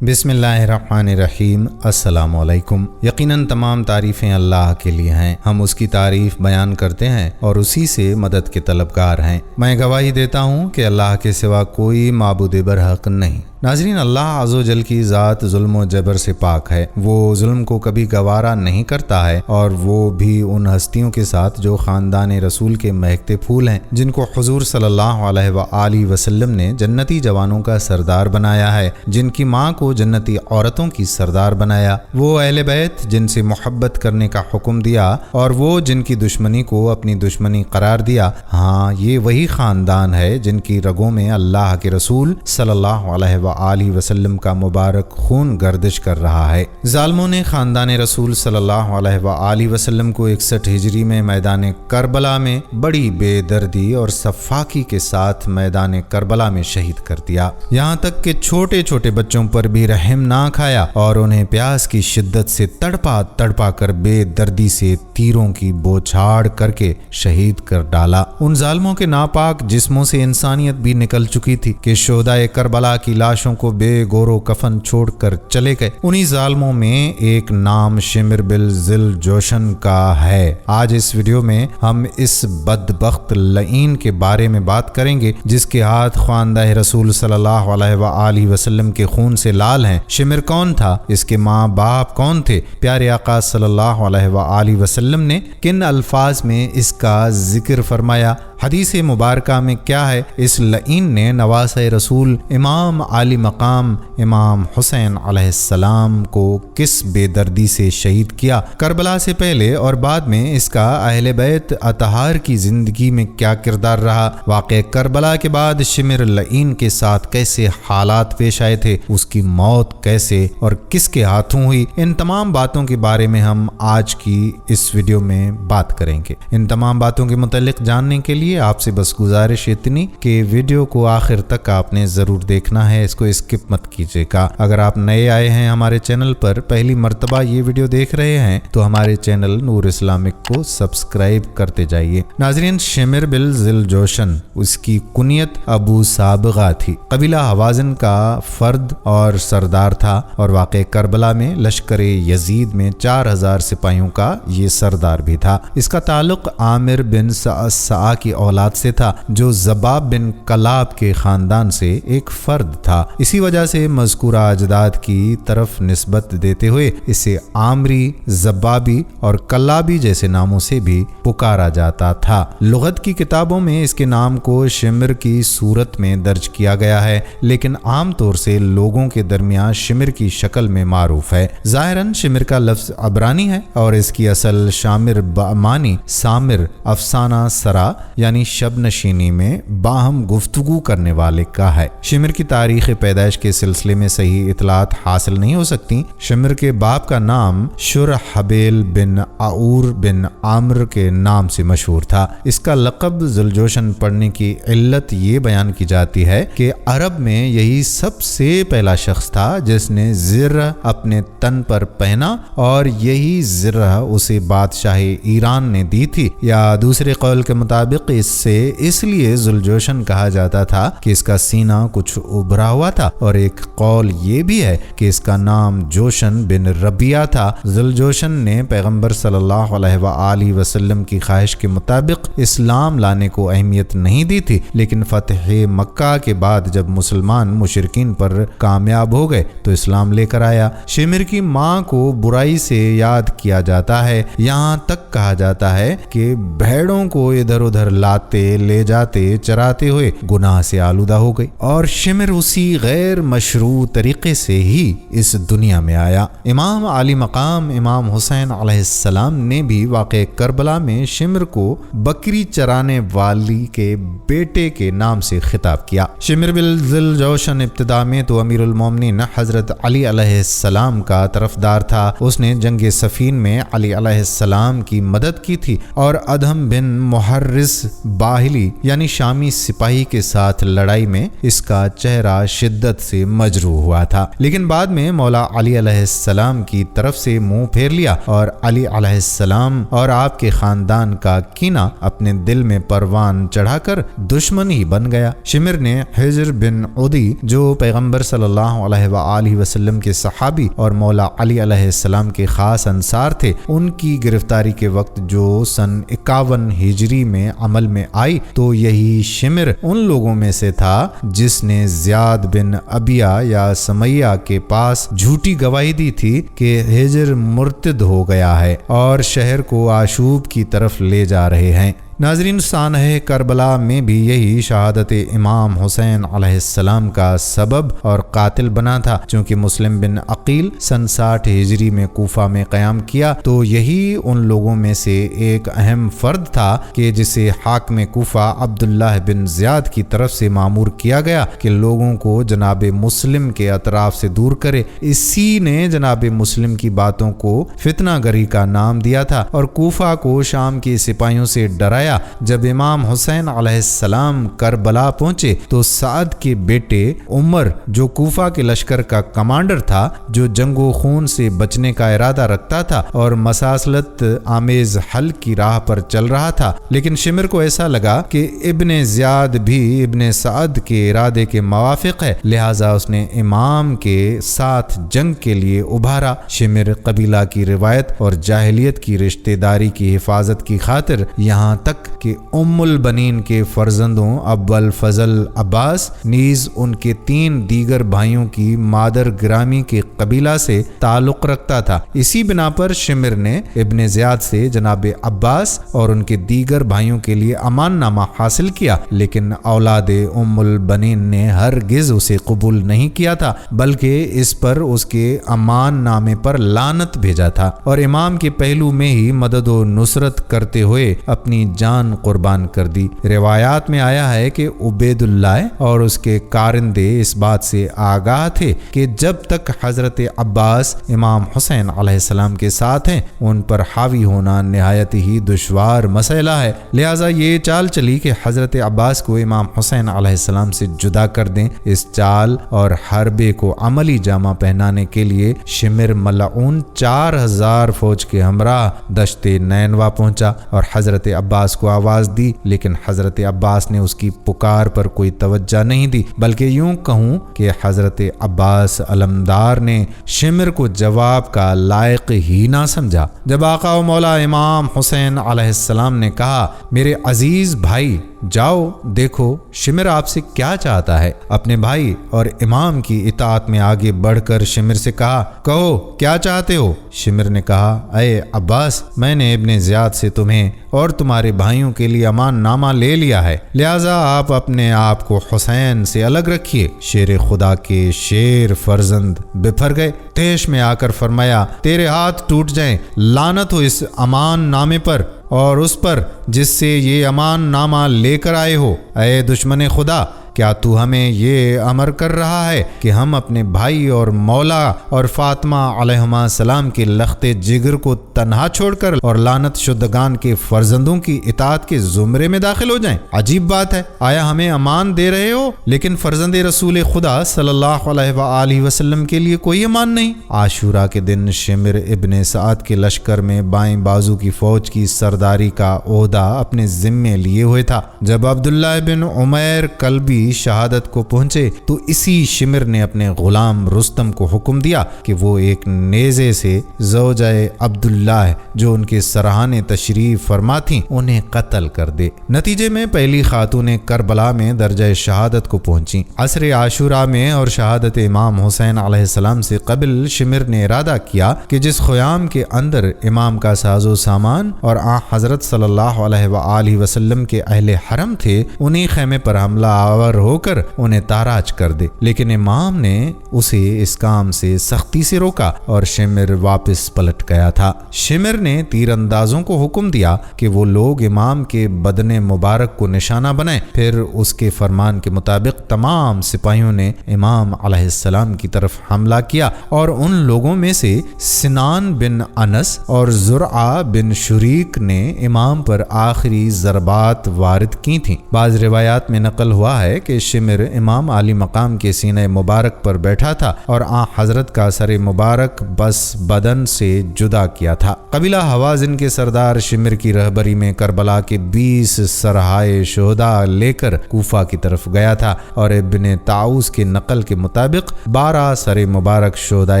بسم اللہ الرحمن الرحیم۔ السلام علیکم۔ یقیناً تمام تعریفیں اللہ کے لیے ہیں، ہم اس کی تعریف بیان کرتے ہیں اور اسی سے مدد کے طلبگار ہیں۔ میں گواہی دیتا ہوں کہ اللہ کے سوا کوئی معبود برحق نہیں۔ ناظرین، اللہ عز و جل کی ذات ظلم و جبر سے پاک ہے، وہ ظلم کو کبھی گوارا نہیں کرتا ہے، اور وہ بھی ان ہستیوں کے ساتھ جو خاندان رسول کے مہکتے پھول ہیں، جن کو حضور صلی اللہ علیہ وآلہ وسلم نے جنتی جوانوں کا سردار بنایا ہے، جن کی ماں کو جنتی عورتوں کی سردار بنایا، وہ اہل بیت جن سے محبت کرنے کا حکم دیا اور وہ جن کی دشمنی کو اپنی دشمنی قرار دیا۔ ہاں، یہ وہی خاندان ہے جن کی رگوں میں اللہ کے رسول صلی اللہ علیہ وآلہ وسلم کا مبارک خون گردش کر رہا ہے۔ ظالموں نے خاندان رسول صلی اللہ علیہ وآلہ وسلم کو 61 ہجری میں میدان کربلا میں بڑی بے دردی اور سفاکی کے ساتھ میدان کربلا میں شہید کر دیا، یہاں تک کہ چھوٹے چھوٹے بچوں پر بھی رحم نہ کھایا اور انہیں پیاس کی شدت سے تڑپا تڑپا کر بے دردی سے تیروں کی بوچھاڑ کر کے شہید کر ڈالا۔ ان ظالموں کے ناپاک جسموں سے انسانیت بھی نکل چکی تھی کہ شہدائے کربلا کی لاشوں کو بے گور و کفن چھوڑ کر چلے گئے۔ انہی ظالموں میں ایک نام شمر بن ذل جوشن کا ہے۔ آج اس ویڈیو میں ہم اس بدبخت لعین کے بارے میں بات کریں گے جس کے ہاتھ خاندان رسول صلی اللہ علیہ وآلہ وسلم کے خون سے لال ہیں۔ شمر کون تھا؟ اس کے ماں باپ کون تھے؟ پیارے آقا صلی اللہ علیہ وآلہ وسلم نے کن الفاظ میں اس کا ذکر فرمایا؟ حدیث مبارکہ میں کیا ہے؟ اس لعین نے نواسہ رسول امام عالی مقام امام حسین علیہ السلام کو کس بے دردی سے شہید کیا؟ کربلا سے پہلے اور بعد میں اس کا اہل بیت اطہار کی زندگی میں کیا کردار رہا؟ واقع کربلا کے بعد شمر لعین کے ساتھ کیسے حالات پیش آئے تھے؟ اس کی موت کیسے اور کس کے ہاتھوں ہوئی؟ ان تمام باتوں کے بارے میں ہم آج کی اس ویڈیو میں بات کریں گے۔ ان تمام باتوں کے متعلق جاننے کے لیے آپ سے بس گزارش اتنی کہ ویڈیو کو آخر تک آپ نے ضرور دیکھنا ہے، اس کو اسکپ مت کیجیے گا۔ اگر آپ نئے آئے ہیں ہمارے چینل پر، پہلی مرتبہ یہ ویڈیو دیکھ رہے ہیں تو ہمارے چینل نور اسلامک کو سبسکرائب کرتے جائیے۔ ناظرین، شمر بن ذل جوشن، اس کی کنیت ابو سابغہ تھی، قبیلہ حوازن کا فرد اور سردار تھا، اور واقع کربلا میں لشکر یزید میں 4000 سپاہیوں کا یہ سردار بھی تھا۔ اس کا تعلق عامر بن سعسعہ کی اولاد سے تھا جو زباب بن کلاب کے خاندان سے ایک فرد تھا۔ اسی وجہ سے مذکورہ اجداد کی طرف نسبت دیتے ہوئے اسے عامری، زبابی اور کلابی جیسے ناموں سے بھی پکارا جاتا تھا۔ لغت کی کتابوں میں اس کے نام کو شمر کی صورت میں درج کیا گیا ہے، لیکن عام طور سے لوگوں کے درمیان شمر کی شکل میں معروف ہے۔ ظاہراً شمر کا لفظ عبرانی ہے اور اس کی اصل شامر بامانی سامر، افسانہ سرا یعنی شب نشینی میں باہم گفتگو کرنے والے کا ہے۔ شمر کی تاریخ پیدائش کے سلسلے میں صحیح اطلاعات حاصل نہیں ہو سکتی۔ شمر کے باپ کا نام شرحبیل بن عور بن عامر کے نام سے مشہور تھا۔ اس کا لقب ذل جوشن پڑھنے کی علت یہ بیان کی جاتی ہے کہ عرب میں یہی سب سے پہلا شخص تھا جس نے زرہ اپنے تن پر پہنا، اور یہی زرہ اسے بادشاہ ایران نے دی تھی، یا دوسرے قول کے مطابق اس سے اس لیے ذل جوشن کہا جاتا تھا کہ اس کا سینہ کچھ ابھرا ہوا تھا، اور ایک قول یہ بھی ہے کہ اس کا نام جوشن بن ربیہ تھا۔ ذل جوشن نے پیغمبر صلی اللہ علیہ وآلہ وسلم کی خواہش کے مطابق اسلام لانے کو اہمیت نہیں دی تھی، لیکن فتح مکہ کے بعد جب مسلمان مشرکین پر کامیاب ہو گئے تو اسلام لے کر آیا۔ شمر کی ماں کو برائی سے یاد کیا جاتا ہے، یہاں تک کہا جاتا ہے کہ بھیڑوں کو ادھر ادھر لاتے لے جاتے چراتے ہوئے گناہ سے آلودہ ہو گئی، اور شمر اسی غیر مشروع طریقے سے ہی اس دنیا میں آیا۔ امام عالی مقام امام حسین علیہ السلام نے بھی واقع کربلا میں شمر کو بکری چرانے والی کے بیٹے کے نام سے خطاب کیا۔ شمر بن ذل جوشن ابتدا میں تو امیر المومنین حضرت علی علیہ السلام کا طرفدار تھا۔ اس نے جنگ صفین میں علی علیہ السلام کی مدد کی تھی، اور ادہم بن محرز باہلی یعنی شامی سپاہی کے ساتھ لڑائی میں اس کا چہرہ شدت سے مجروح ہوا تھا، لیکن بعد میں مولا علی علیہ السلام کی طرف سے منہ پھیر لیا اور علی علیہ السلام اور آپ کے خاندان کا کینہ اپنے دل میں پروان چڑھا کر دشمن ہی بن گیا۔ شمر نے حجر بن عدی جو پیغمبر صلی اللہ علیہ وآلہ وسلم کے صحابی اور مولا علی علیہ السلام کے خاص انصار تھے، ان کی گرفتاری کے وقت جو سن 51 ہجری میں عمل میں آئی تو یہی شمر ان لوگوں میں سے تھا جس نے زیاد بن ابیہ یا سمیہ کے پاس جھوٹی گواہی دی تھی کہ حجر مرتد ہو گیا ہے اور شہر کو آشوب کی طرف لے جا رہے ہیں۔ ناظرین، سانحہ کربلا میں بھی یہی شہادت امام حسین علیہ السلام کا سبب اور قاتل بنا تھا۔ چونکہ مسلم بن عقیل سن 60 ہجری میں کوفہ میں قیام کیا تو یہی ان لوگوں میں سے ایک اہم فرد تھا کہ جسے حاکم کوفہ عبداللہ بن زیاد کی طرف سے مامور کیا گیا کہ لوگوں کو جناب مسلم کے اطراف سے دور کرے۔ اسی نے جناب مسلم کی باتوں کو فتنہ گری کا نام دیا تھا اور کوفہ کو شام کے سپاہیوں سے ڈرایا۔ جب امام حسین علیہ السلام کربلا پہنچے تو سعد کے بیٹے عمر جو کوفہ کے لشکر کا کمانڈر تھا، جو جنگ و خون سے بچنے کا ارادہ رکھتا تھا اور مساصلت آمیز حل کی راہ پر چل رہا تھا، لیکن شمر کو ایسا لگا کہ ابن زیاد بھی ابن سعد کے ارادے کے موافق ہے، لہٰذا اس نے امام کے ساتھ جنگ کے لیے ابھارا۔ شمر قبیلہ کی روایت اور جاہلیت کی رشتہ داری کی حفاظت کی خاطر یہاں تک کہ ام البنین کے فرزندوں ابو الفضل عباس نیز ان کے 3 دیگر بھائیوں کی مادر گرامی کے قبیلہ سے تعلق رکھتا تھا۔ اسی بنا پر شمر نے ابن زیاد سے جناب عباس اور ان کے دیگر بھائیوں کے لیے امان نامہ حاصل کیا، لیکن اولاد ام البنین نے ہرگز اسے قبول نہیں کیا تھا، بلکہ اس پر اس کے امان نامے پر لعنت بھیجا تھا اور امام کے پہلو میں ہی مدد و نصرت کرتے ہوئے اپنی جان قربان کر دی۔ روایات میں آیا ہے کہ عبید اللہ اور اس کے کارندے اس بات سے آگاہ تھے کہ جب تک حضرت عباس امام حسین علیہ السلام کے ساتھ ہیں ان پر حاوی ہونا نہایت ہی دشوار مسئلہ ہے، لہٰذا یہ چال چلی کہ حضرت عباس کو امام حسین علیہ السلام سے جدا کر دیں۔ اس چال اور حربے کو عملی جامہ پہنانے کے لیے شمر ملعون 4000 فوج کے ہمراہ دشت نینوا پہنچا اور حضرت عباس کو آواز دی، لیکن حضرت عباس نے اس کی پکار پر کوئی توجہ نہیں دی، بلکہ یوں کہوں کہ حضرت عباس علمدار نے شمر کو جواب کا لائق ہی نہ سمجھا۔ جب آقا و مولا امام حسین علیہ السلام نے کہا، میرے عزیز بھائی جاؤ دیکھو شمر آپ سے کیا چاہتا ہے، اپنے بھائی اور امام کی اطاعت میں آگے بڑھ کر شمر سے کہا، کہو کیا چاہتے ہو؟ شمر نے کہا، اے عباس، میں نے ابن زیاد سے تمہیں اور تمہارے بھائیوں کے لیے امان نامہ لے لیا ہے، لہٰذا آپ اپنے آپ کو حسین سے الگ رکھیے۔ شیر خدا کے شیر فرزند بپھر گئے، تیش میں آ کر فرمایا، تیرے ہاتھ ٹوٹ جائیں، لعنت ہو اس امان نامے پر اور اس پر جس سے یہ امان نامہ لے کر آئے ہو۔ اے دشمن خدا، کیا تو ہمیں یہ امر کر رہا ہے کہ ہم اپنے بھائی اور مولا اور فاطمہ علیہما السلام کے لخت جگر کو تنہا چھوڑ کر اور لعنت شدگان کے فرزندوں کی اطاعت کے زمرے میں داخل ہو جائیں؟ عجیب بات ہے، آیا ہمیں امان دے رہے ہو لیکن فرزند رسول خدا صلی اللہ علیہ وآلہ وسلم کے لیے کوئی امان نہیں؟ عاشورہ کے دن شمر ابن سعد کے لشکر میں بائیں بازو کی فوج کی سرداری کا عہدہ اپنے ذمے لیے ہوئے تھا۔ جب عبداللہ بن عمیر کلبی شہادت کو پہنچے تو اسی شمر نے اپنے غلام رستم کو حکم دیا کہ وہ ایک نیزے سے زوجہ عبداللہ جو ان کے سرحانے تشریف فرما تھیں انہیں قتل کر دے۔ نتیجے میں پہلی خاتون کربلا میں درجہ شہادت کو پہنچی۔ عصر عاشورہ میں اور شہادت امام حسین علیہ السلام سے قبل شمر نے ارادہ کیا کہ جس خیام کے اندر امام کا ساز و سامان اور حضرت صلی اللہ علیہ وآلہ وسلم کے اہل حرم تھے انہی خیمے پر حملہ آور ہو کر انہیں تاراج کر دے، لیکن امام نے اسے اس کام سے سختی سے روکا اور شمر واپس پلٹ گیا تھا۔ شمر نے تیر اندازوں کو حکم دیا کہ وہ لوگ امام کے بدن مبارک کو نشانہ بنائیں۔ پھر اس کے فرمان کے مطابق تمام سپاہیوں نے امام علیہ السلام کی طرف حملہ کیا اور ان لوگوں میں سے سنان بن انس اور زرعہ بن شریک نے امام پر آخری ضربات وارد کی تھیں۔ بعض روایات میں نقل ہوا ہے کہ شمر امام علی مقام کے سینہ مبارک پر بیٹھا تھا اور حضرت کا سر مبارک بس بدن سے جدا کیا تھا۔ قبیلہ حوازن کے سردار شمر کی رہبری میں کربلا کے 20 سرہائے شہداء لے کر کوفہ کی طرف گیا تھا اور ابن طاؤس کے نقل کے مطابق 12 سر مبارک شہداء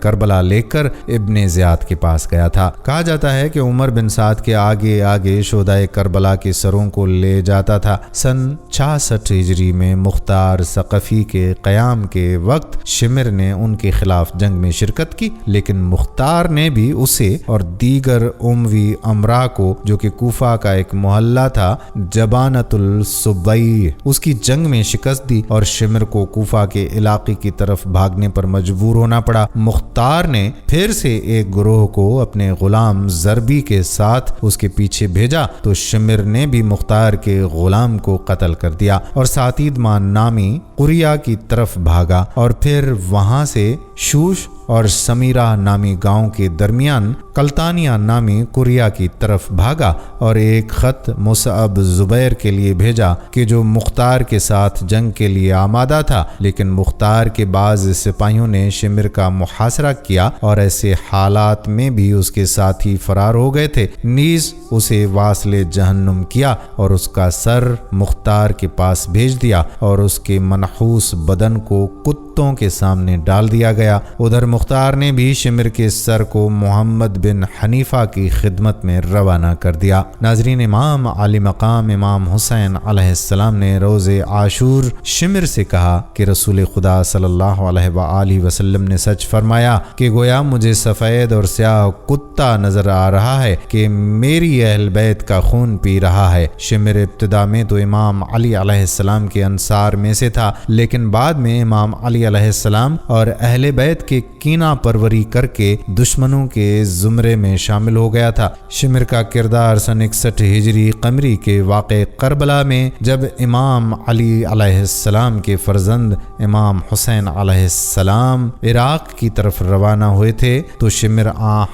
کربلا لے کر ابن زیاد کے پاس گیا تھا۔ کہا جاتا ہے کہ عمر بن سعد کے آگے آگے شہداء کربلا کے سروں کو لے جاتا تھا۔ سن 66 ہجری میں مختار ثقفی کے قیام کے وقت شمر نے ان کے خلاف جنگ میں شرکت کی، لیکن مختار نے بھی اسے اور دیگر اموی امراء کو، جو کہ کوفہ کا ایک محلہ تھا جبانۃ الصبیع، اس کی جنگ میں شکست دی اور شمر کو کوفہ کے علاقے کی طرف بھاگنے پر مجبور ہونا پڑا۔ مختار نے پھر سے ایک گروہ کو اپنے غلام زربی کے ساتھ اس کے پیچھے بھیجا تو شمر نے بھی مختار کے غلام کو قتل کر دیا اور ساتیدمان نامی قریہ کی طرف بھاگا اور پھر وہاں سے شوش اور سمیرہ نامی گاؤں کے درمیان کلتانیہ نامی قریہ کی طرف بھاگا اور ایک خط مصعب زبیر کے لیے بھیجا کہ جو مختار کے ساتھ جنگ کے لیے آمادہ تھا، لیکن مختار کے بعض سپاہیوں نے شمر کا محاصرہ کیا اور ایسے حالات میں بھی اس کے ساتھی فرار ہو گئے تھے، نیز اسے واصل جہنم کیا اور اس کا سر مختار کے پاس بھیج دیا اور اس کے منحوس بدن کو کتوں کے سامنے ڈال دیا گیا۔ ادھر مختار نے بھی شمر کے سر کو محمد بن حنیفہ کی خدمت میں روانہ کر دیا۔ ناظرین، امام علی مقام امام حسین علیہ السلام نے روز عاشور شمر سے کہا کہ رسول خدا صلی اللہ علیہ وآلہ وسلم نے سچ فرمایا کہ گویا مجھے سفید اور سیاہ کتا نظر آ رہا ہے کہ میری اہل بیت کا خون پی رہا ہے۔ شمر ابتدا میں تو امام علی علیہ السلام کے انصار میں سے تھا، لیکن بعد میں امام علی علیہ السلام اور اہل بیت کے کینہ پروری کر کے دشمنوں کے زمرے میں شامل ہو گیا تھا۔ شمر کا کردار سن 61 ہجری قمری کے واقع کربلا میں جب امام علی علیہ السلام کے فرزند امام حسین علیہ السلام عراق کی طرف روانہ ہوئے تھے تو شمر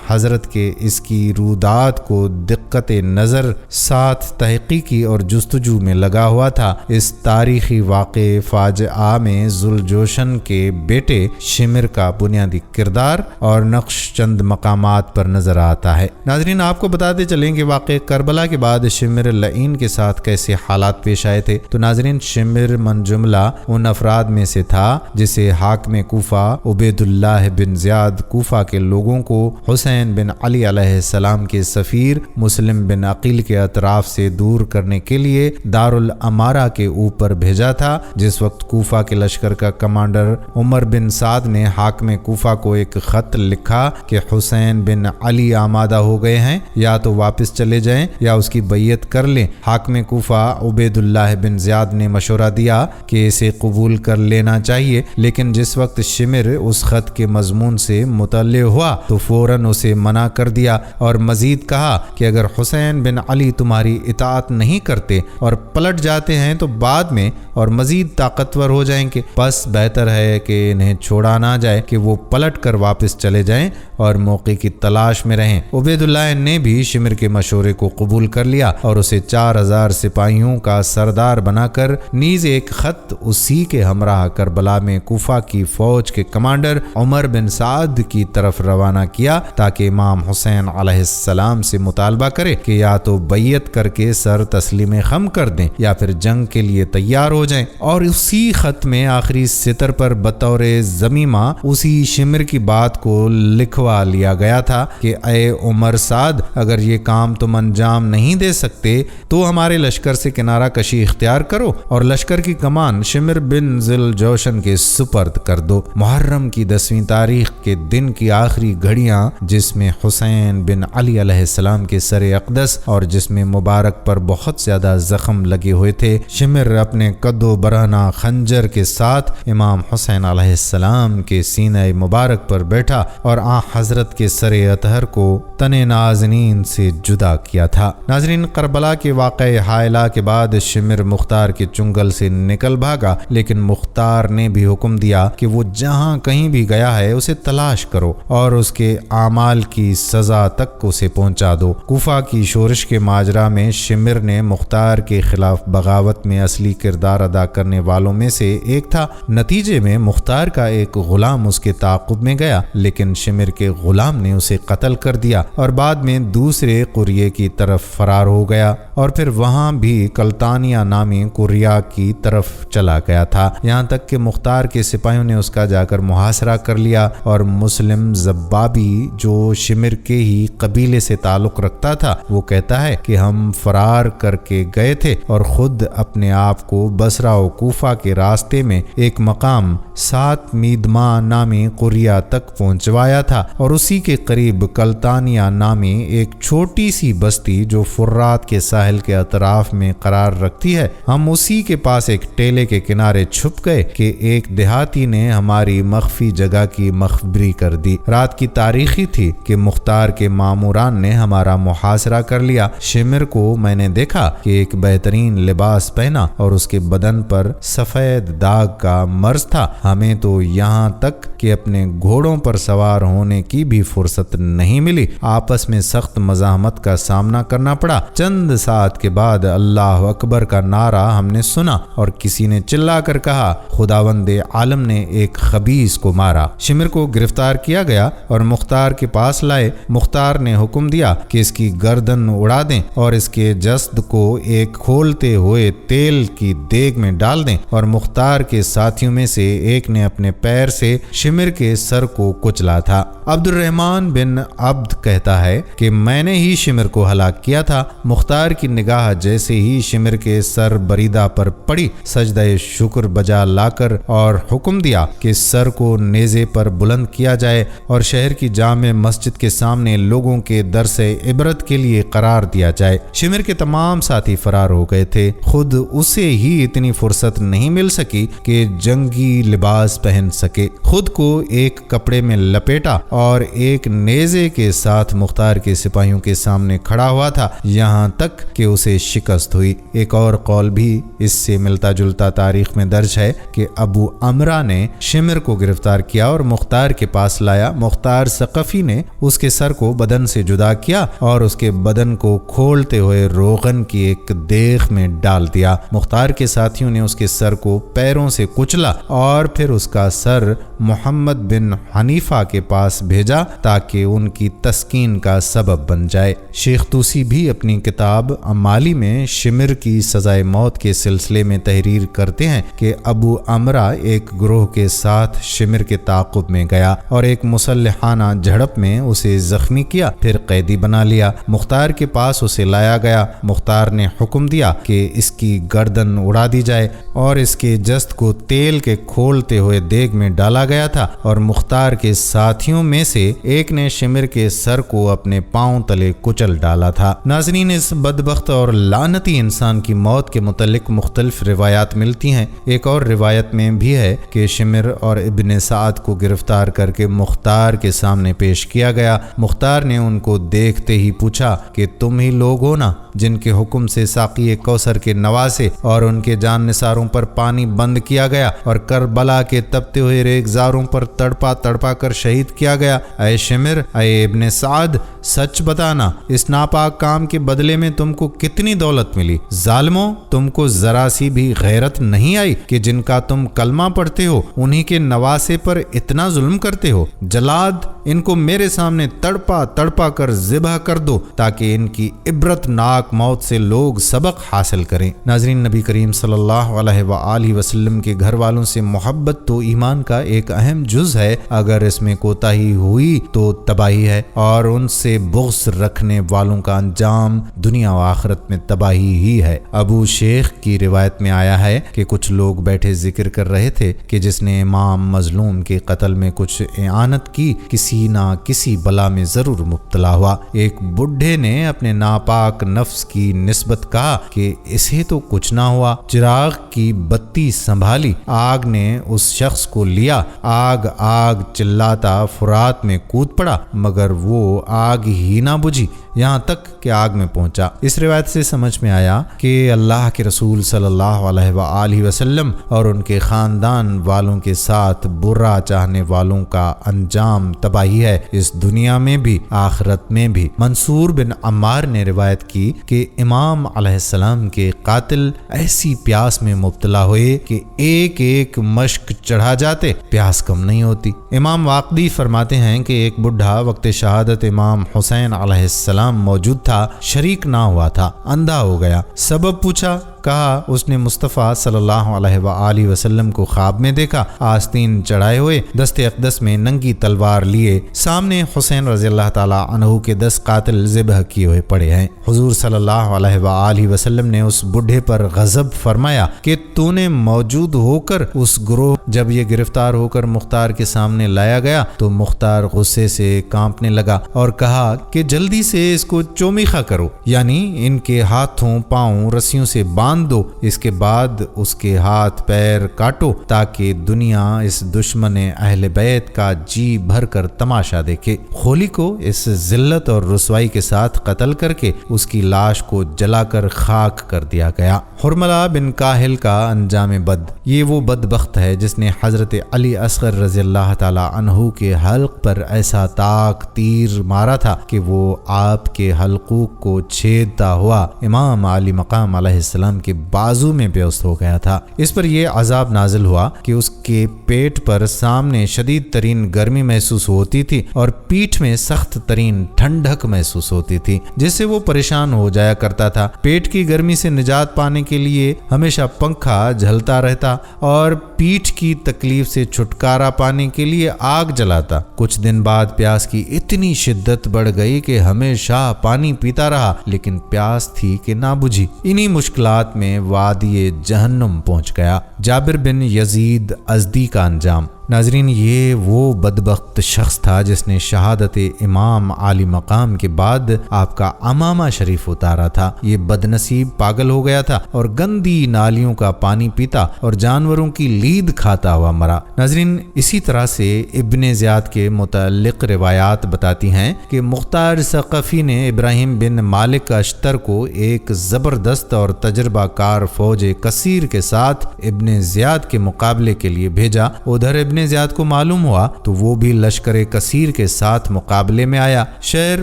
حضرت کے اس کی رودات کو دقت نظر ساتھ تحقیقی اور جستجو میں لگا ہوا تھا۔ اس تاریخی واقع فاجعہ میں ذوالجوشن کے بیٹے شمر کا بنیادی کردار اور نقش چند مقامات پر نظر آتا ہے۔ ناظرین، آپ کو بتاتے چلیں کہ واقع کربلا کے بعد شمر لعین کے ساتھ کیسے حالات پیش آئے تھے۔ تو ناظرین، شمر من جملہ ان افراد میں سے تھا جسے حاکم کوفہ عبید اللہ بن زیاد کوفہ کے لوگوں کو حسین بن علی علیہ السلام کے سفیر مسلم بن عقیل کے اطراف سے دور کرنے کے لیے دارالامارہ کے اوپر بھیجا تھا۔ جس وقت کوفہ کے لشکر کا کمانڈر عمر بن سعد نے حاکم کوفہ کو ایک خط لکھا کہ حسین بن علی آمادہ ہو گئے ہیں، یا تو واپس چلے جائیں یا اس کی بیعت کر لیں۔ حاکم کوفہ عبید اللہ بن زیاد نے مشورہ دیا کہ اسے قبول کر لینا چاہیے، لیکن جس وقت شمر اس خط کے مضمون سے مطلع ہوا تو فوراً اسے منع کر دیا اور مزید کہا کہ اگر حسین بن علی تمہاری اطاعت نہیں کرتے اور پلٹ جاتے ہیں تو بعد میں اور مزید طاقتور ہو جائیں گے، بس بہتر ہے کہ انہیں چھوڑا نہ جائے کہ وہ پلٹ کر واپس چلے جائیں اور موقع کی تلاش میں رہیں۔ عبید اللہ نے بھی شمر کے مشورے کو قبول کر لیا اور اسے 4000 سپاہیوں کا سردار بنا کر نیز ایک خط اسی کے ہمراہ کربلا میں کوفہ کی فوج کے کمانڈر عمر بن سعد کی طرف روانہ کیا تاکہ امام حسین علیہ السلام سے مطالبہ کرے کہ یا تو بیعت کر کے سر تسلیم خم کر دیں یا پھر جنگ کے لیے تیار ہو جائیں۔ اور اسی خط میں آخری سطر پر بطور ضمیمہ اسی شمر شمر کی بات کو لکھوا لیا گیا تھا کہ اے عمر سعد، اگر یہ کام تم انجام نہیں دے سکتے تو ہمارے لشکر سے کنارہ کشی اختیار کرو اور لشکر کی کمان شمر بن ذی الجوشن کے سپرد کر دو۔ محرم کی 10ویں تاریخ کے دن کی آخری گھڑیاں، جس میں حسین بن علی علیہ السلام کے سر اقدس اور جسم مبارک پر بہت زیادہ زخم لگے ہوئے تھے، شمر اپنے قد و برہنہ خنجر کے ساتھ امام حسین علیہ السلام کے سینہ مبارک پر بیٹھا اور آن حضرت کے سر اطہر کو تن نازنین سے جدا کیا تھا۔ ناظرین، کربلا کے واقعہ حائلہ کے بعد شمر مختار کے چنگل سے نکل بھاگا، لیکن مختار نے بھی حکم دیا کہ وہ جہاں کہیں بھی گیا ہے اسے تلاش کرو اور اس کے اعمال کی سزا تک اسے پہنچا دو۔ کوفہ کی شورش کے ماجرا میں شمر نے مختار کے خلاف بغاوت میں اصلی کردار ادا کرنے والوں میں سے ایک تھا۔ نتیجے میں مختار کا ایک غلام اس کے تعاقب میں گیا، لیکن شمر کے غلام نے اسے قتل کر دیا اور بعد میں دوسرے قریے کی طرف فرار ہو گیا اور پھر وہاں بھی کلتانیہ نامی قریہ کی طرف چلا گیا تھا، یہاں تک کہ مختار کے سپاہیوں نے اس کا جا کر محاصرہ کر لیا اور مسلم زبابی جو شمر کے ہی قبیلے سے تعلق رکھتا تھا، وہ کہتا ہے کہ ہم فرار کر کے گئے تھے اور خود اپنے آپ کو بصرہ و کوفہ کے راستے میں ایک مقام 7 میدما نامی قریہ تک پہنچوایا تھا اور اسی کے قریب کلتانیہ نامی ایک چھوٹی سی بستی جو فرات کے ساحل کے اطراف میں قرار رکھتی ہے، ہم اسی کے پاس ایک ٹیلے کے کنارے چھپ گئے کہ ایک دیہاتی نے ہماری مخفی جگہ کی مخبری کر دی۔ رات کی تاریخی تھی کہ مختار کے ماموران نے ہمارا محاصرہ کر لیا۔ شمر کو میں نے دیکھا کہ ایک بہترین لباس پہنا اور اس کے بدن پر سفید داغ کا مرض تھا۔ ہمیں تو یہاں تک کہ اپنے گھوڑوں پر سوار ہونے کی بھی فرصت نہیں ملی، آپس میں سخت مزاحمت کا سامنا کرنا پڑا۔ چند ساعت کے بعد اللہ اکبر کا نعرہ ہم نے سنا اور کسی نے چلا کر کہا، خداوند عالم نے ایک خبیث کو مارا۔ شمر کو گرفتار کیا گیا اور مختار کے پاس لائے۔ مختار نے حکم دیا کہ اس کی گردن اڑا دیں اور اس کے جسد کو ایک کھولتے ہوئے تیل کی دیگ میں ڈال دیں، اور مختار کے ساتھیوں میں سے ایک نے اپنے پیر سے شمر کے سر کو کچلا تھا۔ عبد الرحمن بن عبد کہتا ہے کہ میں نے ہی شمر کو ہلاک کیا تھا۔ مختار کی نگاہ جیسے ہی شمر کے سر بریدہ پر پڑی، سجدہ شکر بجا لا کر اور حکم دیا کہ سر کو نیزے پر بلند کیا جائے اور شہر کی جامع مسجد کے سامنے لوگوں کے درس عبرت کے لیے قرار دیا جائے۔ شمر کے تمام ساتھی فرار ہو گئے تھے، خود اسے ہی اتنی فرصت نہیں مل سکی کہ جنگی لباس پہن سکے۔ خود کو ایک کپڑے میں لپیٹا اور ایک نیزے کے ساتھ مختار کے سپاہیوں کے سامنے کھڑا ہوا تھا، یہاں تک کہ اسے شکست ہوئی۔ ایک اور قول بھی اس سے ملتا جلتا تاریخ میں درج ہے کہ ابو امرہ نے شمر کو گرفتار کیا اور مختار کے پاس لایا۔ مختار ثقفی نے اس کے سر کو بدن سے جدا کیا اور اس کے بدن کو کھولتے ہوئے روغن کی ایک دیگ میں ڈال دیا۔ مختار کے ساتھیوں نے اس کے سر کو پیروں سے کچلا اور پھر اس کا سر محمد بن حنیفہ کے پاس بھیجا تاکہ ان کی تسکین کا سبب بن جائے۔ شیخ طوسی بھی اپنی کتاب امالی میں شمر کی سزائے موت کے سلسلے میں تحریر کرتے ہیں کہ ابو امرہ ایک گروہ کے ساتھ شمر کے تعاقب میں گیا اور ایک مسلحانہ جھڑپ میں اسے زخمی کیا، پھر قیدی بنا لیا۔ مختار کے پاس اسے لایا گیا۔ مختار نے حکم دیا کہ اس کی گردن اڑا دی جائے اور اس کے جسد کو تیل کے کھولتے ہوئے دیگ میں ڈالا گیا تھا، اور مختار کے ساتھیوں میں سے ایک نے شمر کے سر کو اپنے پاؤں تلے کچل ڈالا تھا۔ ناظرین، اس بدبخت اور لعنتی انسان کی موت کے متعلق مختلف روایات ملتی ہیں۔ ایک اور روایت میں بھی ہے کہ شمر اور ابن سعد کو گرفتار کر کے مختار کے سامنے پیش کیا گیا۔ مختار نے ان کو دیکھتے ہی پوچھا کہ تم ہی لوگ ہو نا جن کے حکم سے ساقی کوثر کے نواسے اور ان کے جان نثاروں پر پانی بند کیا گیا اور کربلا کے تپتے ہوئے ریگزاروں پر تڑپا تڑپا کر شہید کیا گیا؟ اے شمر، اے ابن سعد، سچ بتانا، اس ناپاک کام کے بدلے میں تم کو کتنی دولت ملی؟ ظالموں، تم کو ذرا سی بھی غیرت نہیں آئی کہ جن کا تم کلمہ پڑھتے ہو انہی کے نواسے پر اتنا ظلم کرتے ہو؟ جلاد، ان کو میرے سامنے تڑپا تڑپا کر ذبح کر دو تاکہ ان کی عبرت ناک موت سے لوگ سبق حاصل کریں۔ ناظرین، نبی کریم صلی اللہ علیہ وآلہ وسلم کے گھر والوں سے محبت تو ایمان کا ایک اہم جز ہے، اگر اس میں کوتاہی ہوئی تو تباہی ہے، اور ان سے بغض رکھنے والوں کا انجام دنیا و آخرت میں تباہی ہی ہے۔ ابو شیخ کی روایت میں آیا ہے کہ کچھ لوگ بیٹھے ذکر کر رہے تھے کہ جس نے امام مظلوم کے قتل میں کچھ اعانت کی کسی نہ کسی بلا میں ضرور مبتلا ہوا۔ ایک بڈھے نے اپنے ناپاک نفس کی نسبت کہا کہ اسے تو کچھ نہ ہوا۔ چراغ کی بتی سنبھالی، آگ نے اس شخص کو لیا، آگ آگ چلاتا فرات میں کود پڑا مگر وہ آگ ہی نہ بجھی یہاں تک کہ آگ میں پہنچا۔ اس روایت سے سمجھ میں آیا کہ اللہ کے رسول صلی اللہ علیہ وآلہ وسلم اور ان کے خاندان والوں کے ساتھ برا چاہنے والوں کا انجام تباہی ہے، اس دنیا میں بھی آخرت میں بھی۔ منصور بن عمار نے روایت کی کہ امام علیہ السلام کے قاتل ایسی پیاس میں مبتلا ہوئے کہ ایک ایک مشک چڑھا جاتے، پیاس کم نہیں ہوتی۔ امام واقدی فرماتے ہیں کہ ایک بڈھا وقت شہادت امام حسین علیہ السلام موجود تھا، شریک نہ ہوا تھا، اندھا ہو گیا۔ سبب پوچھا، کہا اس نے مصطفیٰ صلی اللہ علیہ وآلہ وسلم کو خواب میں دیکھا، آستین چڑھائے ہوئے، دست اقدس میں ننگی تلوار لیے، سامنے حسین رضی اللہ تعالیٰ عنہ کے 10 قاتل ذبح کیے ہوئے پڑے ہیں۔ حضور صلی اللہ علیہ وآلہ وسلم نے اس بڈھے پر غضب فرمایا کہ تو نے موجود ہو کر اس گروہ، جب یہ گرفتار ہو کر مختار کے سامنے لایا گیا تو مختار غصے سے کانپنے لگا اور کہا کہ جلدی سے اس کو چومیخا کرو، یعنی ان کے ہاتھوں پاؤں رسیوں سے باندھ دو، اس کے بعد اس کے ہاتھ پیر کاٹو تاکہ دنیا اس دشمن اہل بیت کا جی بھر کر تماشا دیکھے۔ خولی کو اس ذلت اور رسوائی کے ساتھ قتل کر کے اس کی لاش کو جلا کر خاک کر دیا گیا۔ حرملہ بن کاہل کا انجام بد، یہ وہ بدبخت ہے جس نے حضرت علی اصغر رضی اللہ تعالی عنہ کے حلق پر ایسا تاک تیر مارا تھا کہ وہ آپ کے حلقوق کو چھیدتا ہوا امام علی مقام علیہ السلام کے بازو میں بیوست ہو گیا تھا۔ اس پر یہ عذاب نازل ہوا کہ اس کے پیٹ پر سامنے شدید ترین گرمی محسوس ہوتی تھی اور پیٹھ میں سخت ترین ٹھنڈک محسوس ہوتی تھی، جس سے وہ پریشان ہو جایا کرتا تھا۔ پیٹ کی گرمی سے نجات پانے کے لیے ہمیشہ پنکھا جھلتا رہتا اور پیٹھ کی تکلیف سے چھٹکارا پانے کے لیے آگ جلاتا۔ کچھ دن بعد پیاس کی اتنی شدت بڑھ گئی کہ ہمیشہ پانی پیتا رہا لیکن پیاس تھی کہ نہ بجھی۔ انہی مشکلات میں وادی جہنم پہنچ گیا۔ جابر بن یزید ازدی کا انجام۔ ناظرین، یہ وہ بدبخت شخص تھا جس نے شہادت امام عالی مقام کے بعد آپ کا امامہ شریف اتارا تھا۔ یہ بدنصیب پاگل ہو گیا تھا اور گندی نالیوں کا پانی پیتا اور جانوروں کی لید کھاتا ہوا مرا۔ ناظرین، اسی طرح سے ابن زیاد کے متعلق روایات بتاتی ہیں کہ مختار ثقفی نے ابراہیم بن مالک اشتر کو ایک زبردست اور تجربہ کار فوج کثیر کے ساتھ ابن زیاد کے مقابلے کے لیے بھیجا۔ ادھر ابن زیاد کو معلوم ہوا تو وہ بھی لشکر کثیر کے ساتھ مقابلے میں آیا۔ شہر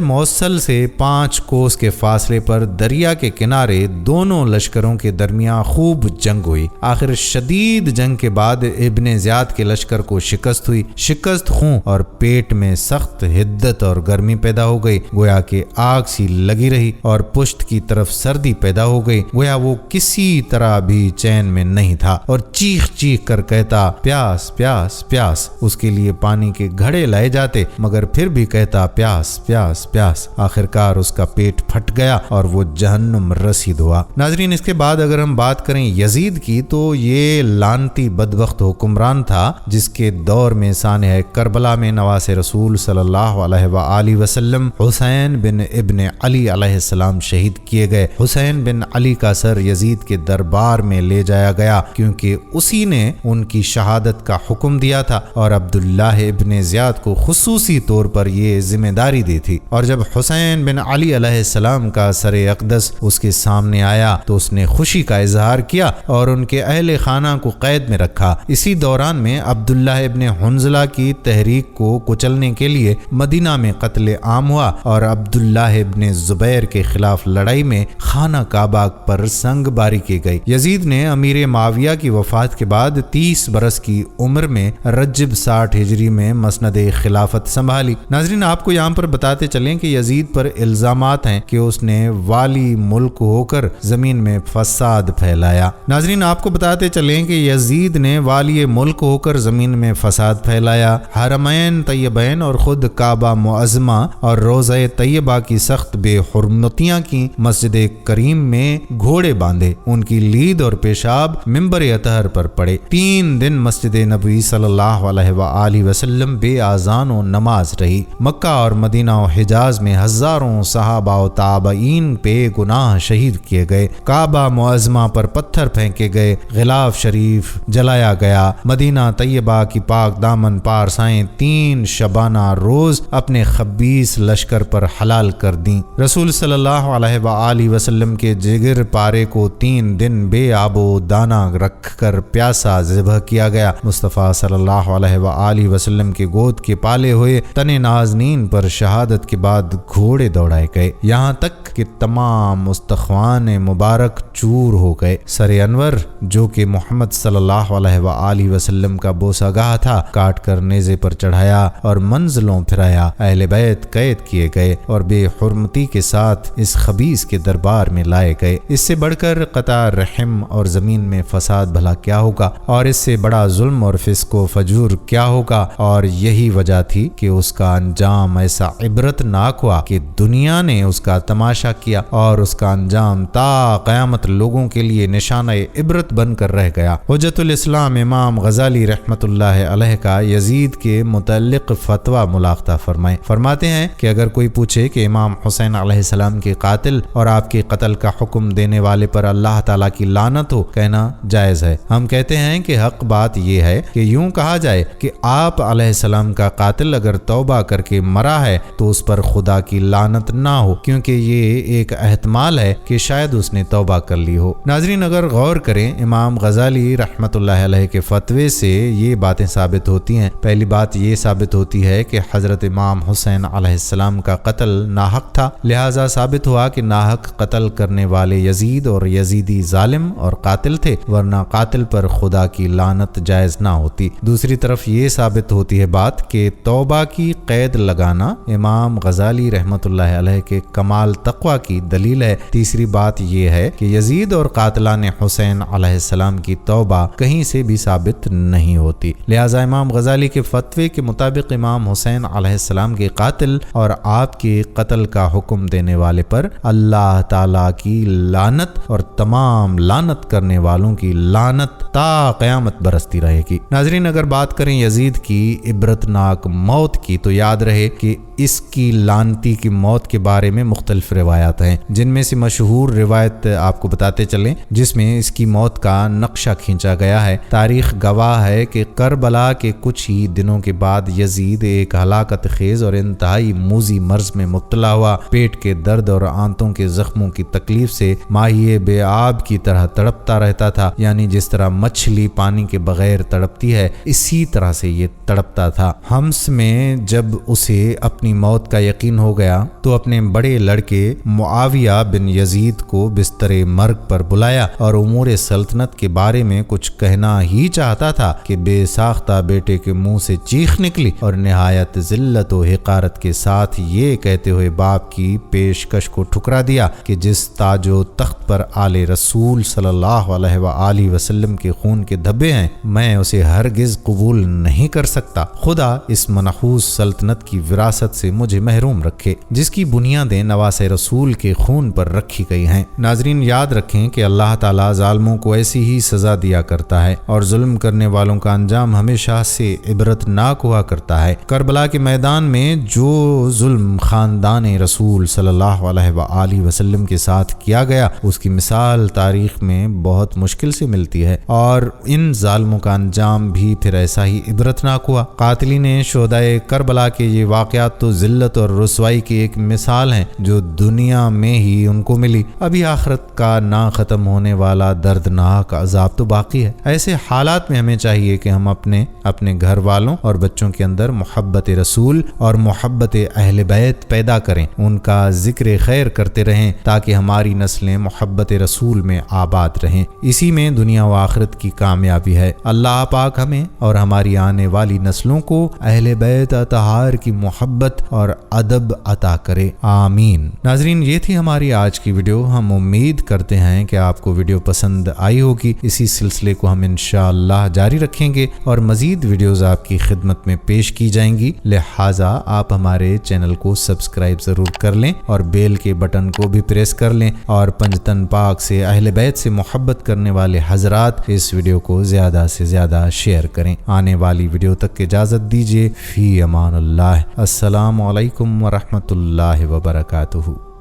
موصل سے 5 کوس کے فاصلے پر دریا کے کنارے دونوں لشکروں کے درمیان خوب جنگ ہوئی۔ آخر شدید جنگ کے بعد ابن زیاد کے لشکر کو شکست ہوئی۔ شکست خوں اور پیٹ میں سخت حدت اور گرمی پیدا ہو گئی، گویا کہ آگ سی لگی رہی، اور پشت کی طرف سردی پیدا ہو گئی، گویا وہ کسی طرح بھی چین میں نہیں تھا، اور چیخ چیخ کر کہتا پیاس پیاس پیاس۔ اس کے لیے پانی کے گھڑے لائے جاتے مگر پھر بھی کہتا پیاس پیاس پیاس۔ آخرکار اس کا پیٹ پھٹ گیا اور وہ جہنم رسید ہوا۔ ناظرین، اس کے بعد اگر ہم بات کریں یزید کی تو یہ لعنتی بدبخت حکمران تھا جس کے دور میں سانحہ کربلا میں نواس رسول صلی اللہ علیہ وآلہ وسلم حسین بن ابن علی علیہ السلام شہید کیے گئے۔ حسین بن علی کا سر یزید کے دربار میں لے جایا گیا کیونکہ اسی نے ان کی شہادت کا حکم دیا تھا اور عبداللہ ابن زیاد کو خصوصی طور پر یہ ذمہ داری دی تھی۔ اور جب حسین بن علی علیہ السلام کا سر اقدس اس کے سامنے آیا تو اس نے خوشی کا اظہار کیا اور ان کے اہل خانہ کو قید میں رکھا۔ اسی دوران میں عبداللہ ابن حنظلہ کی تحریک کو کچلنے کے لیے مدینہ میں قتل عام ہوا اور عبداللہ ابن زبیر کے خلاف لڑائی میں خانہ کعبہ پر سنگ باری کی گئی۔ یزید نے امیر معاویہ کی وفات کے بعد 30 برس کی عمر میں رجب 60 ہجری میں مسند خلافت سنبھالی۔ ناظرین آپ کو یہاں پر بتاتے چلیں کہ یزید پر الزامات ہیں کہ اس نے والی ملک ہو کر زمین میں فساد پھیلایا۔ ناظرین آپ کو بتاتے چلیں کہ یزید نے والی ملک ہو کر زمین میں فساد پھیلایا، حرمین طیبین اور خود کعبہ معظمہ اور روضہ طیبہ کی سخت بے حرمتیاں کی، مسجد کریم میں گھوڑے باندھے، ان کی لید اور پیشاب منبر اطہر پر پڑے۔ 3 دن مسجد نبوی صلی اللہ علیہ وآلہ وسلم بے آذان و نماز رہی۔ مکہ اور مدینہ و حجاز میں ہزاروں صحابہ و تابعین بے گناہ شہید کیے گئے، کعبہ معظمہ پر پتھر پھینکے گئے، غلاف شریف جلایا گیا۔ مدینہ طیبہ کی پاک دامن پارسائیں 3 شبانہ روز اپنے خبیث لشکر پر حلال کر دیں۔ رسول صلی اللہ علیہ وآلہ وسلم کے جگر پارے کو 3 دن بے آب و دانہ رکھ کر پیاسا ذبح کیا گیا۔ مصطفیٰ صلی اللہ علیہ وآلہ وسلم کے گود کے پالے ہوئے تن نازنین پر شہادت کے بعد گھوڑے دوڑائے گئے، یہاں تک کہ تمام مستخوان مبارک چور ہو گئے۔ سر انور جو کہ محمد صلی اللہ علیہ وآلہ وسلم کا بوسہ گاہ تھا، کاٹ کر نیزے پر چڑھایا اور منزلوں پھرایا۔ اہل بیت قید کیے گئے اور بے حرمتی کے ساتھ اس خبیث کے دربار میں لائے گئے۔ اس سے بڑھ کر قطع رحم اور زمین میں فساد بھلا کیا ہوگا، اور اس سے بڑا ظلم اور فسق و فجور کیا ہوگا، اور یہی وجہ تھی کہ اس کا انجام ایسا عبرتناک ہوا کہ دنیا نے اس کا تماشا کیا، اور اس کا انجام تا قیامت لوگوں کے لیے نشانہ عبرت بن کر رہ گیا۔ حجت الاسلام امام غزالی رحمت اللہ علیہ کا یزید کے متعلق فتویٰ ملاحظہ فرمائیں۔ فرماتے ہیں کہ اگر کوئی پوچھے کہ امام حسین علیہ السلام کے قاتل اور آپ کے قتل کا حکم دینے والے پر اللہ تعالیٰ کی لعنت ہو، کہنا جائز ہے۔ ہم کہتے ہیں کہ حق بات یہ ہے کہ یوں کہا جائے کہ آپ علیہ السلام کا قاتل اگر توبہ کر کے مرا ہے تو اس پر خدا کی لعنت نہ ہو، کیونکہ یہ ایک احتمال ہے کہ شاید اس نے توبہ کر لی ہو۔ ناظرین اگر غور کریں امام غزالی رحمت اللہ علیہ کے فتوے سے یہ باتیں ثابت ہوتی ہیں۔ پہلی بات یہ ثابت ہوتی ہے کہ حضرت امام حسین علیہ السلام کا قتل ناحق تھا، لہٰذا ثابت ہوا کہ ناحق قتل کرنے والے یزید اور یزیدی ظالم اور قاتل تھے، ورنہ قاتل پر خدا کی لعنت جائز نہ ہوتی۔ دوسری طرف یہ ثابت ہوتی ہے بات کہ توبہ کی قید لگانا امام غزالی رحمت اللہ علیہ کے کمال تقوی کی دلیل ہے۔ تیسری بات یہ ہے کہ یزید اور قاتلان حسین علیہ السلام کی توبہ کہیں سے بھی ثابت نہیں ہوتی، لہٰذا امام غزالی کے فتوے کے مطابق امام حسین علیہ السلام کے قاتل اور آپ کے قتل کا حکم دینے والے پر اللہ تعالیٰ کی لعنت اور تمام لعنت کرنے والوں کی لعنت تا قیامت برستی رہے گی۔ ناظرین اگر بات کریں یزید کی عبرتناک موت کی تو یاد رہے کہ اس کی لعنتی کی موت کے بارے میں مختلف روایات ہیں، جن میں سے مشہور روایت آپ کو بتاتے چلیں جس میں اس کی موت کا نقشہ کھینچا گیا ہے۔ تاریخ گواہ ہے کہ کربلا کے کچھ ہی دنوں کے بعد یزید ایک ہلاکت خیز اور انتہائی موذی مرض میں مبتلا ہوا۔ پیٹ کے درد اور آنتوں کے زخموں کی تکلیف سے ماہی بے آب کی طرح تڑپتا رہتا تھا، یعنی جس طرح مچھلی پانی کے بغیر تڑپتی ہے اسی طرح سے یہ تڑپتا تھا۔ حمص میں جب اسے اپنی موت کا یقین ہو گیا تو اپنے بڑے لڑکے معاویہ بن یزید کو بستر مرگ پر بلایا اور امور سلطنت کے بارے میں کچھ کہنا ہی چاہتا تھا کہ بے ساختہ بیٹے کے منہ سے چیخ نکلی اور نہایت ذلت و حقارت کے ساتھ یہ کہتے ہوئے باپ کی پیشکش کو ٹھکرا دیا کہ جس تاج و تخت پر آل رسول صلی اللہ علیہ وآلہ وسلم کے خون کے دھبے ہیں میں اسے ہرگز قبول نہیں کر سکتا۔ خدا اس منحوس سلطنت کی وراثت سے مجھے محروم رکھے جس کی بنیادیں نواس رسول کے خون پر رکھی گئی ہیں۔ ناظرین یاد رکھیں کہ اللہ تعالیٰ ظالموں کو ایسی ہی سزا دیا کرتا ہے اور ظلم کرنے والوں کا انجام ہمیشہ سے عبرتناک ہوا کرتا ہے۔ کربلا کے میدان میں جو ظلم خاندان رسول صلی اللہ علیہ وآلہ وسلم کے ساتھ کیا گیا اس کی مثال تاریخ میں بہت مشکل سے ملتی ہے، اور ان ظالموں کا انجام بھی پھر ایسا ہی عبرتناک ہوا۔ قاتلین شہدائے کربلا کے یہ واقعات تو ذلت اور رسوائی کی ایک مثال ہیں جو دنیا میں ہی ان کو ملی، ابھی آخرت کا نہ ختم ہونے والا دردناک عذاب تو باقی ہے۔ ایسے حالات میں ہمیں چاہیے کہ ہم اپنے گھر والوں اور بچوں کے اندر محبت رسول اور محبت اہل بیت پیدا کریں، ان کا ذکر خیر کرتے رہیں تاکہ ہماری نسلیں محبت رسول میں آباد رہیں۔ اسی میں دنیا و آخرت کی کامیابی ہے۔ اللہ پاک ہمیں اور ہماری آنے والی نسلوں کو اہل بیت اطہار کی محبت اور ادب عطا کرے، آمین۔ ناظرین، یہ تھی ہماری آج کی ویڈیو۔ ہم امید کرتے ہیں کہ آپ کو ویڈیو پسند آئی ہوگی۔ اسی سلسلے کو ہم انشاءاللہ جاری رکھیں گے اور مزید ویڈیوز آپ کی خدمت میں پیش کی جائیں گی، لہٰذا آپ ہمارے چینل کو سبسکرائب ضرور کر لیں اور بیل کے بٹن کو بھی پریس کر لیں، اور پنجتن پاک سے اہل بیت سے محبت کرنے والے حضرات اس ویڈیو کو زیادہ سے زیادہ شیئر کریں۔ آنے والی ویڈیو تک اجازت دیجیے، فی امان اللہ۔ السلام علیکم ورحمۃ اللہ وبرکاتہ۔